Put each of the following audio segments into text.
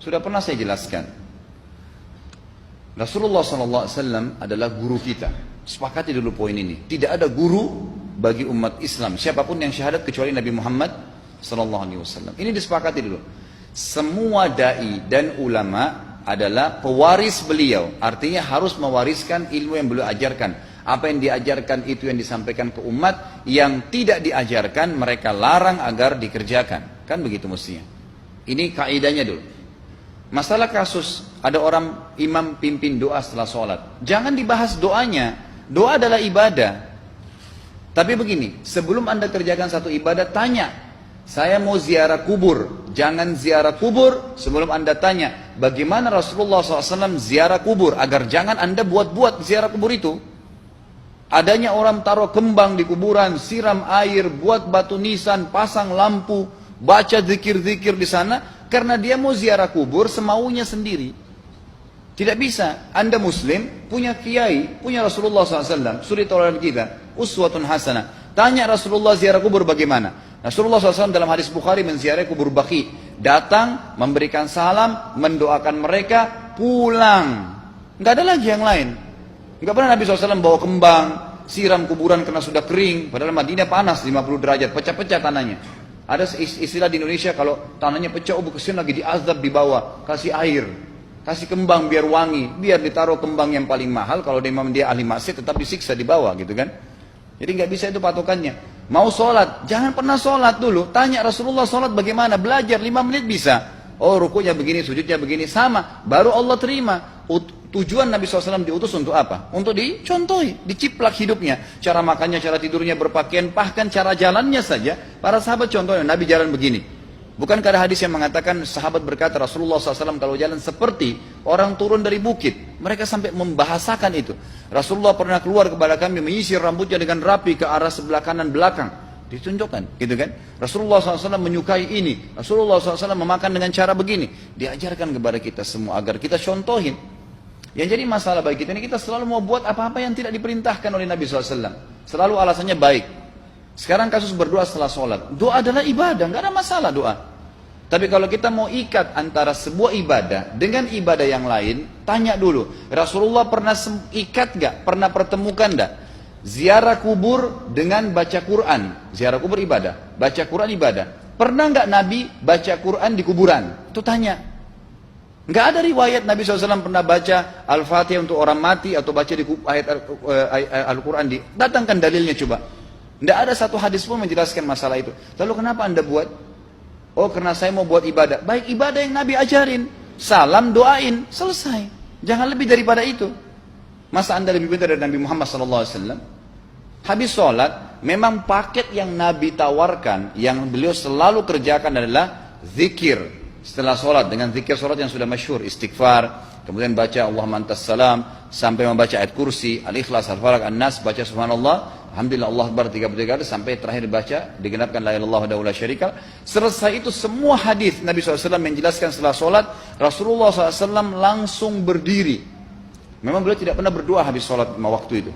Sudah pernah saya jelaskan. Rasulullah SAW adalah guru kita. Sepakati dulu poin ini. Tidak ada guru bagi umat Islam siapapun yang syahadat kecuali Nabi Muhammad SAW. Ini disepakati dulu. Semua dai dan ulama adalah pewaris beliau. Artinya harus mewariskan ilmu yang beliau ajarkan. Apa yang diajarkan itu yang disampaikan ke umat. Yang tidak diajarkan mereka larang agar dikerjakan. Kan begitu mestinya. Ini kaidahnya dulu. Masalah kasus ada orang imam pimpin doa setelah sholat. Jangan dibahas doanya. Doa adalah ibadah. Tapi begini, sebelum anda kerjakan satu ibadah, tanya. Saya mau ziarah kubur. Jangan ziarah kubur sebelum anda tanya. Bagaimana Rasulullah SAW ziarah kubur. Agar jangan anda buat-buat ziarah kubur itu. Adanya orang taruh kembang di kuburan, siram air, buat batu nisan, pasang lampu, baca zikir-zikir di sana. Karena dia mau ziarah kubur semaunya sendiri. Tidak bisa. Anda muslim, punya kiai, punya Rasulullah SAW. Suri toladan kita. Uswatun hasanah. Tanya Rasulullah ziarah kubur bagaimana. Rasulullah SAW dalam hadis Bukhari menziarahi kubur Baqi. Datang, memberikan salam, mendoakan mereka, pulang. Nggak ada lagi yang lain. Nggak pernah Nabi SAW bawa kembang, siram kuburan karena sudah kering. Padahal Madinah panas 50 derajat, pecah-pecah tanahnya. Ada istilah di Indonesia kalau tanahnya pecah, kesian lagi diazab di bawah, kasih air, kasih kembang biar wangi, biar ditaruh kembang yang paling mahal. Kalau dia ahli maksiat tetap disiksa di bawah gitu kan. Jadi nggak bisa itu patokannya. Mau sholat, jangan pernah sholat dulu. Tanya Rasulullah sholat bagaimana, belajar 5 menit bisa. Oh rukunya begini, sujudnya begini, sama. Baru Allah terima. Tujuan Nabi SAW diutus untuk apa? Untuk dicontohi, diciplak hidupnya. Cara makannya, cara tidurnya, berpakaian, bahkan cara jalannya saja. Para sahabat contohnya, Nabi jalan begini. Bukankah ada hadis yang mengatakan sahabat berkata Rasulullah SAW kalau jalan seperti orang turun dari bukit. Mereka sampai membahasakan itu. Rasulullah pernah keluar kepada kami menyisir rambutnya dengan rapi ke arah sebelah kanan belakang. Ditunjukkan, gitu kan? Rasulullah SAW menyukai ini. Rasulullah SAW memakan dengan cara begini. Diajarkan kepada kita semua agar kita contohin. Yang jadi masalah bagi kita ini, kita selalu mau buat apa-apa yang tidak diperintahkan oleh Nabi SAW. Selalu alasannya baik. Sekarang kasus berdoa setelah sholat. Doa adalah ibadah, nggak ada masalah doa. Tapi kalau kita mau ikat antara sebuah ibadah dengan ibadah yang lain, tanya dulu. Rasulullah pernah ikat nggak? Pernah pertemukan nggak? Ziarah kubur dengan baca Quran. Ziarah kubur ibadah, baca Quran ibadah. Pernah nggak Nabi baca Quran di kuburan? Itu tanya. Nggak ada riwayat Nabi SAW pernah baca Al-Fatihah untuk orang mati atau baca di ayat Al-Quran. Datangkan dalilnya coba. Nggak ada satu hadis pun menjelaskan masalah itu. Lalu kenapa anda buat? Oh karena saya mau buat ibadah. Baik ibadah yang Nabi ajarin. Salam doain. Selesai. Jangan lebih daripada itu. Masa anda lebih pintar dari Nabi Muhammad SAW? Habis sholat, memang paket yang Nabi tawarkan, yang beliau selalu kerjakan adalah zikir. Setelah sholat, dengan zikir sholat yang sudah masyhur, istighfar, kemudian baca Allahumma antas salam, sampai membaca ayat kursi, al-ikhlas, al-falaq, an-nas, baca subhanallah, alhamdulillah, Allah akbar 33 kali, sampai terakhir baca, digenapkan la ilaha illallah wahdahu la syarika lah. Selesai itu semua hadis Nabi SAW menjelaskan setelah sholat, Rasulullah SAW langsung berdiri. Memang beliau tidak pernah berdoa habis sholat 5 waktu itu.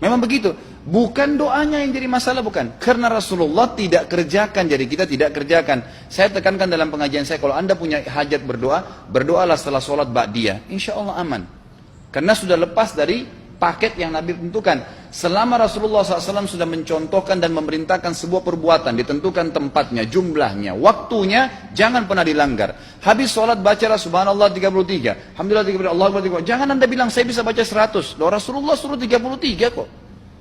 Memang begitu. Bukan doanya yang jadi masalah, bukan. Karena Rasulullah tidak kerjakan, jadi kita tidak kerjakan. Saya tekankan dalam pengajian saya, kalau anda punya hajat berdoa, berdoalah setelah sholat ba'diyah. Insya Allah aman. Karena sudah lepas dari paket yang Nabi tentukan. Selama Rasulullah SAW sudah mencontohkan dan memerintahkan sebuah perbuatan, ditentukan tempatnya, jumlahnya, waktunya, jangan pernah dilanggar. Habis sholat bacalah subhanallah 33, alhamdulillah 33, Allah akbar 33. Jangan anda bilang saya bisa baca 100. Loh, Rasulullah suruh 33 kok.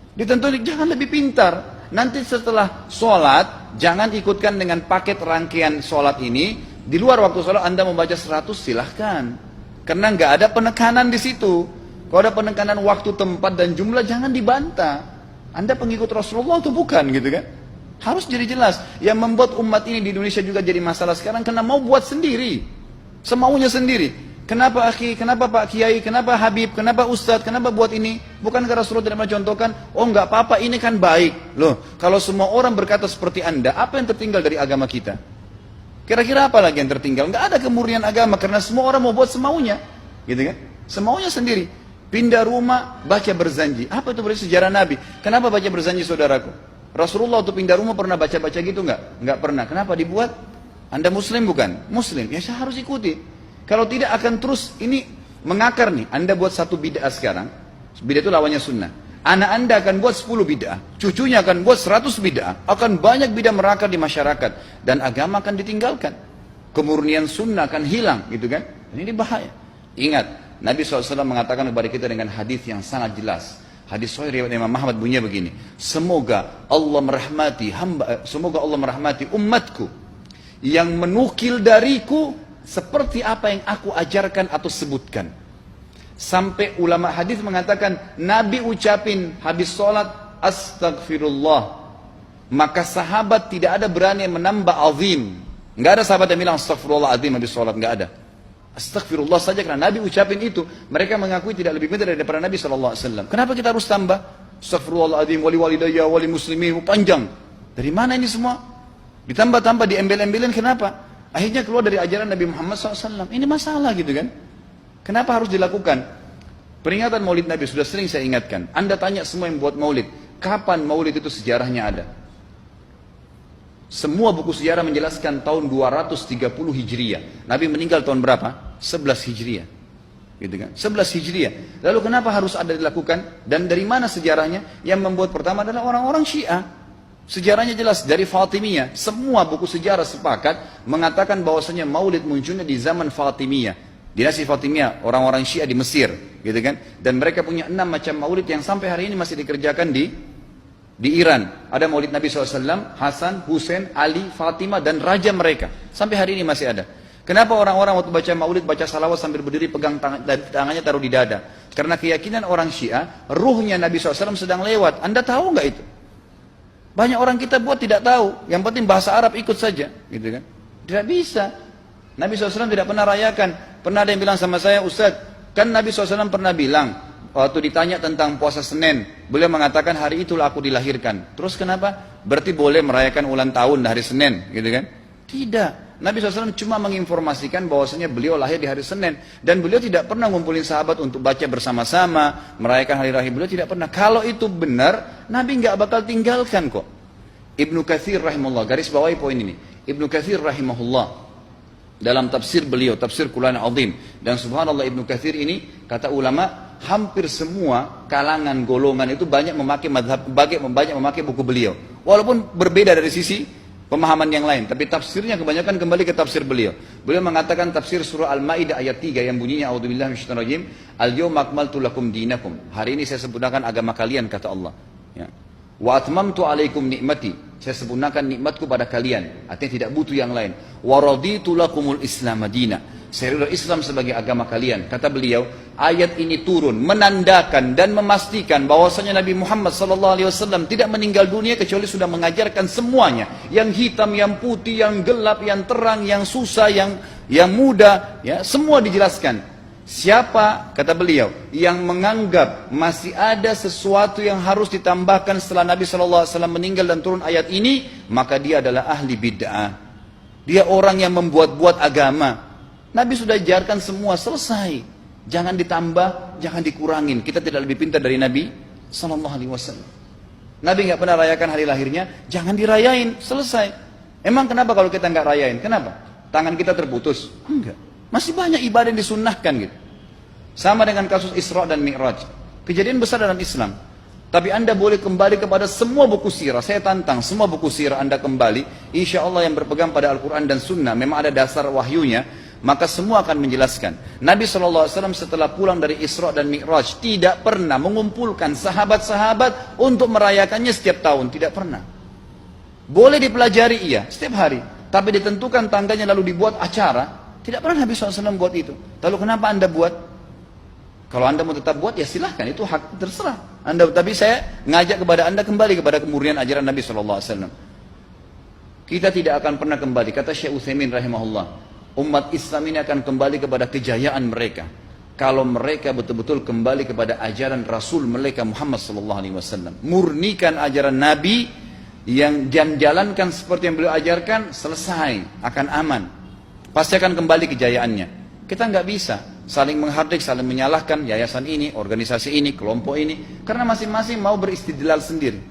Ditentukan, jangan lebih pintar. Nanti setelah sholat, jangan ikutkan dengan paket rangkaian sholat ini. Di luar waktu sholat anda membaca 100, silahkan. Karena nggak ada penekanan di situ. Kalau ada penekanan waktu, tempat, dan jumlah, jangan dibantah. Anda pengikut Rasulullah atau bukan gitu kan? Harus jadi jelas. Yang membuat umat ini di Indonesia juga jadi masalah sekarang, karena mau buat sendiri. Semaunya sendiri. Kenapa akhi, kenapa Pak Kiai, kenapa Habib, kenapa Ustadz, kenapa buat ini? Bukankah Rasulullah tidak mencontohkan? Oh nggak apa-apa, ini kan baik. Loh, kalau semua orang berkata seperti anda, apa yang tertinggal dari agama kita? Kira-kira apa lagi yang tertinggal? Nggak ada kemurnian agama, karena semua orang mau buat semaunya. Gitu kan? Semaunya sendiri. Pindah rumah, baca berzanji. Apa itu berarti sejarah Nabi? Kenapa baca berzanji saudaraku? Rasulullah waktu pindah rumah pernah baca-baca gitu nggak? Nggak pernah. Kenapa dibuat? Anda muslim bukan? Muslim, ya saya harus ikuti. Kalau tidak akan terus ini mengakar nih. Anda buat satu bid'ah sekarang, bid'ah itu lawannya sunnah. Anak Anda akan buat 10 bid'ah, cucunya akan buat 100 bid'ah, akan banyak bid'ah merakar di masyarakat, dan agama akan ditinggalkan. Kemurnian sunnah akan hilang, gitu kan? Ini bahaya. Ingat, Nabi SAW mengatakan kepada kita dengan hadis yang sangat jelas. Hadis sahih riwayat Imam Ahmad bunyinya begini. Semoga Allah merahmati umatku yang menukil dariku seperti apa yang aku ajarkan atau sebutkan. Sampai ulama hadis mengatakan Nabi ucapin habis sholat astagfirullah, maka sahabat tidak ada berani menambah azim. Nggak ada sahabat yang bilang astagfirullah azim habis sholat, nggak ada. Astagfirullah saja karena Nabi ucapin itu. Mereka mengakui tidak lebih pintar daripada Nabi SAW. Kenapa kita harus tambah astagfirullahaladzim, wali walidayya, wali muslimin, panjang? Dari mana ini semua? Ditambah-tambah, diembel-embelin, kenapa? Akhirnya keluar dari ajaran Nabi Muhammad SAW. Ini masalah gitu kan? Kenapa harus dilakukan? Peringatan maulid Nabi sudah sering saya ingatkan. Anda tanya semua yang buat maulid, kapan maulid itu sejarahnya ada? Semua buku sejarah menjelaskan tahun 230 Hijriah. Nabi meninggal tahun berapa? 11 Hijriah. Gitu kan? 11 Hijriah. Lalu kenapa harus ada dilakukan? Dan dari mana sejarahnya? Yang membuat pertama adalah orang-orang Syiah. Sejarahnya jelas dari Fatimiyah. Semua buku sejarah sepakat mengatakan bahwasanya maulid munculnya di zaman Fatimiyah. Dinasti Fatimiyah, orang-orang Syiah di Mesir, gitu kan? Dan mereka punya 6 macam maulid yang sampai hari ini masih dikerjakan di Iran. Ada maulid Nabi SAW, Hasan, Husain, Ali, Fatimah, dan raja mereka. Sampai hari ini masih ada. Kenapa orang-orang waktu baca maulid, baca salawat sambil berdiri pegang tangannya taruh di dada? Karena keyakinan orang Syiah, ruhnya Nabi SAW sedang lewat. Anda tahu nggak itu? Banyak orang kita buat tidak tahu. Yang penting bahasa Arab ikut saja, gitu kan? Tidak bisa. Nabi SAW tidak pernah rayakan. Pernah ada yang bilang sama saya, Ustaz, kan Nabi SAW pernah bilang, waktu ditanya tentang puasa Senin, beliau mengatakan hari itulah aku dilahirkan. Terus kenapa? Berarti boleh merayakan ulang tahun hari Senin, gitu kan? Tidak. Nabi SAW cuma menginformasikan bahwasanya beliau lahir di hari Senin. Dan beliau tidak pernah ngumpulin sahabat untuk baca bersama-sama, merayakan hari raya. Beliau tidak pernah. Kalau itu benar, Nabi nggak bakal tinggalkan kok. Ibnu Katsir rahimahullah, garis bawahi poin ini. Ibnu Katsir rahimahullah, dalam tafsir beliau, tafsir Quran Azim. Dan subhanallah Ibnu Katsir ini, kata ulama, hampir semua kalangan golongan itu banyak memakai banyak memakai buku beliau. Walaupun berbeda dari sisi pemahaman yang lain, tapi tafsirnya kebanyakan kembali ke tafsir beliau. Beliau mengatakan tafsir surah Al-Maidah ayat 3 yang bunyinya a'udzubillahi minasyaitonir rajim, al-yawma akmaltu lakum dinakum. Hari ini saya sempurnakan agama kalian, kata Allah. Ya. Wa atmamtu alaikum nikmati. Saya sempurnakan nikmatku pada kalian. Artinya tidak butuh yang lain. Wa raditu lakumul Islam madina. Saya ridha Islam sebagai agama kalian. Kata beliau, ayat ini turun menandakan dan memastikan bahwasanya Nabi Muhammad SAW tidak meninggal dunia kecuali sudah mengajarkan semuanya. Yang hitam, yang putih, yang gelap, yang terang, yang susah, yang muda, ya, semua dijelaskan. Siapa, kata beliau, yang menganggap masih ada sesuatu yang harus ditambahkan setelah Nabi SAW meninggal dan turun ayat ini, maka dia adalah ahli bid'ah. Dia orang yang membuat-buat agama. Nabi sudah ajarkan semua, selesai. Jangan ditambah, jangan dikurangin. Kita tidak lebih pintar dari Nabi SAW. Nabi nggak pernah rayakan hari lahirnya, jangan dirayain, selesai. Emang kenapa kalau kita nggak rayain? Kenapa? Tangan kita terputus? Enggak. Masih banyak ibadah yang disunnahkan gitu. Sama dengan kasus Isra dan Mi'raj. Kejadian besar dalam Islam. Tapi Anda boleh kembali kepada semua buku sirah. Saya tantang semua buku sirah Anda kembali. Insya Allah yang berpegang pada Al-Quran dan Sunnah. Memang ada dasar wahyunya. Maka semua akan menjelaskan. Nabi SAW setelah pulang dari Isra dan Mi'raj tidak pernah mengumpulkan sahabat-sahabat untuk merayakannya setiap tahun. Tidak pernah. Boleh dipelajari iya, setiap hari. Tapi ditentukan tanggalnya lalu dibuat acara. Tidak pernah Nabi SAW buat itu. Lalu kenapa Anda buat? Kalau Anda mau tetap buat, ya silahkan. Itu hak terserah Anda. Tapi saya ngajak kepada Anda kembali kepada kemurnian ajaran Nabi SAW. Kita tidak akan pernah kembali. Kata Syekh Utsaimin rahimahullah, umat Islam ini akan kembali kepada kejayaan mereka kalau mereka betul-betul kembali kepada ajaran Rasul mereka Muhammad SAW. Murnikan ajaran Nabi yang jalankan seperti yang beliau ajarkan, selesai, akan aman. Pasti akan kembali kejayaannya. Kita nggak bisa saling menghardik, saling menyalahkan yayasan ini, organisasi ini, kelompok ini, karena masing-masing mau beristidlal sendiri,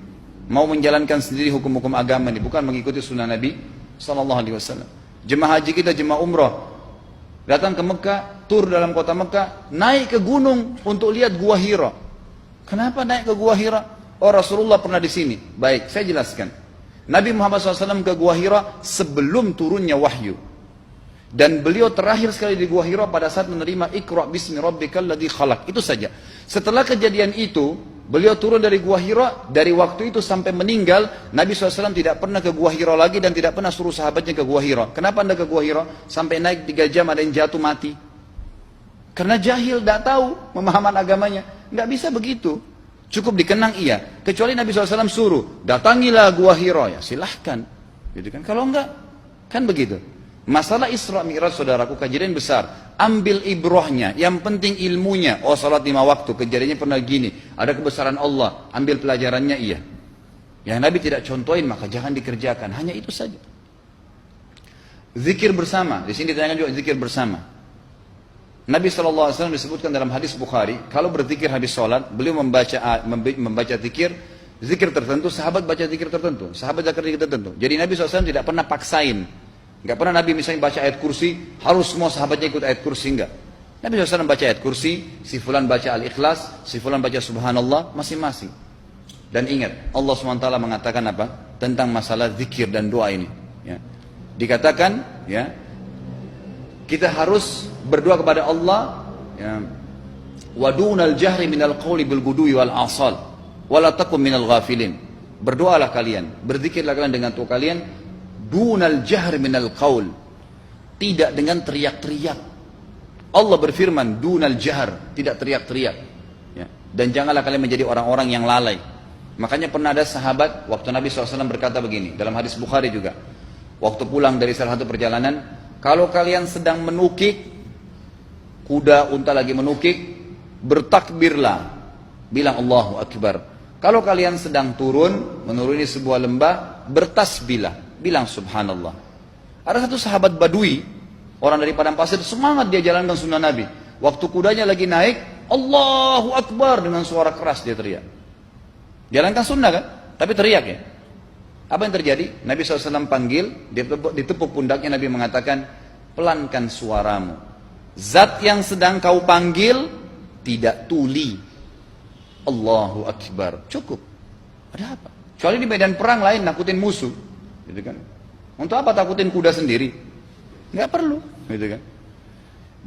mau menjalankan sendiri hukum-hukum agama ini, bukan mengikuti sunnah Nabi SAW. Jemaah haji kita, jemaah umrah, datang ke Mekah, tur dalam kota Mekah, naik ke gunung untuk lihat Gua Hira. Kenapa naik ke Gua Hira? Oh, Rasulullah pernah di sini. Baik, saya jelaskan. Nabi Muhammad SAW ke Gua Hira sebelum turunnya wahyu. Dan beliau terakhir sekali di Gua Hira pada saat menerima Iqra bismi rabbikal ladzi khalaq. Itu saja. Setelah kejadian itu, beliau turun dari Gua Hira, dari waktu itu sampai meninggal, Nabi SAW tidak pernah ke Gua Hira lagi dan tidak pernah suruh sahabatnya ke Gua Hira. Kenapa anda ke Gua Hira? Sampai naik 3 jam ada yang jatuh mati. Karena jahil, tidak tahu pemahaman agamanya. Nggak bisa begitu. Cukup dikenang iya. Kecuali Nabi SAW suruh, datangilah Gua Hira. Ya silahkan. Gitu kan? Kalau enggak, kan begitu. Masalah Isra Mi'raj, saudaraku, kejadian besar. Ambil ibrahnya, yang penting ilmunya. Oh, salat 5 waktu, kejadiannya pernah gini. Ada kebesaran Allah, ambil pelajarannya iya. Yang Nabi tidak contohin, maka jangan dikerjakan. Hanya itu saja. Zikir bersama, di sini ditanyakan juga zikir bersama. Nabi SAW disebutkan dalam hadis Bukhari, kalau berzikir habis sholat, beliau membaca zikir tertentu, sahabat baca zikir tertentu, sahabat baca zikir tertentu. Jadi Nabi SAW tidak pernah paksain. Enggak pernah Nabi misalnya baca ayat kursi, harus semua sahabatnya ikut ayat kursi, enggak. Nabi SAW baca ayat kursi, si fulan baca al-ikhlas, si fulan baca subhanallah, masing-masing. Dan ingat, Allah SWT mengatakan apa? Tentang masalah zikir dan doa ini. Ya. Dikatakan, ya, kita harus berdoa kepada Allah, ya, wadunal jahri minal qawli bil gudui wal asal, wala takum minal ghafilin. Berdoalah kalian, berzikirlah kalian dengan doa kalian, dunal jahr minal qaul, tidak dengan teriak-teriak. Allah berfirman dunal jahr, tidak teriak-teriak, ya. Dan janganlah kalian menjadi orang-orang yang lalai. Makanya pernah ada sahabat, waktu Nabi SAW berkata begini, dalam hadis Bukhari juga, waktu pulang dari salah satu perjalanan, kalau kalian sedang menukik, kuda unta lagi menukik, bertakbirlah, bilang Allahu Akbar. Kalau kalian sedang turun, menuruni sebuah lembah, bertasbihlah, bilang subhanallah. Ada satu sahabat badui, orang dari padang pasir, semangat dia jalankan sunnah Nabi. Waktu kudanya lagi naik, Allahu Akbar, dengan suara keras dia teriak. Jalankan sunnah kan? Tapi teriak ya. Apa yang terjadi? Nabi SAW panggil, ditepuk pundaknya, Nabi mengatakan, pelankan suaramu. Zat yang sedang kau panggil tidak tuli. Allahu Akbar. Cukup. Ada apa? Kecuali di medan perang lain nakutin musuh. Gitu kan? Untuk apa takutin kuda sendiri? Nggak perlu, gitu kan?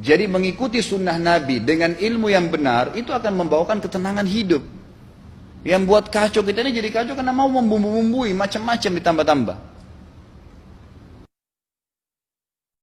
Jadi mengikuti sunnah Nabi dengan ilmu yang benar itu akan membawakan ketenangan hidup. Yang buat kacau kita ini jadi kacau karena mau membumbu-bumbui macam-macam ditambah-tambah.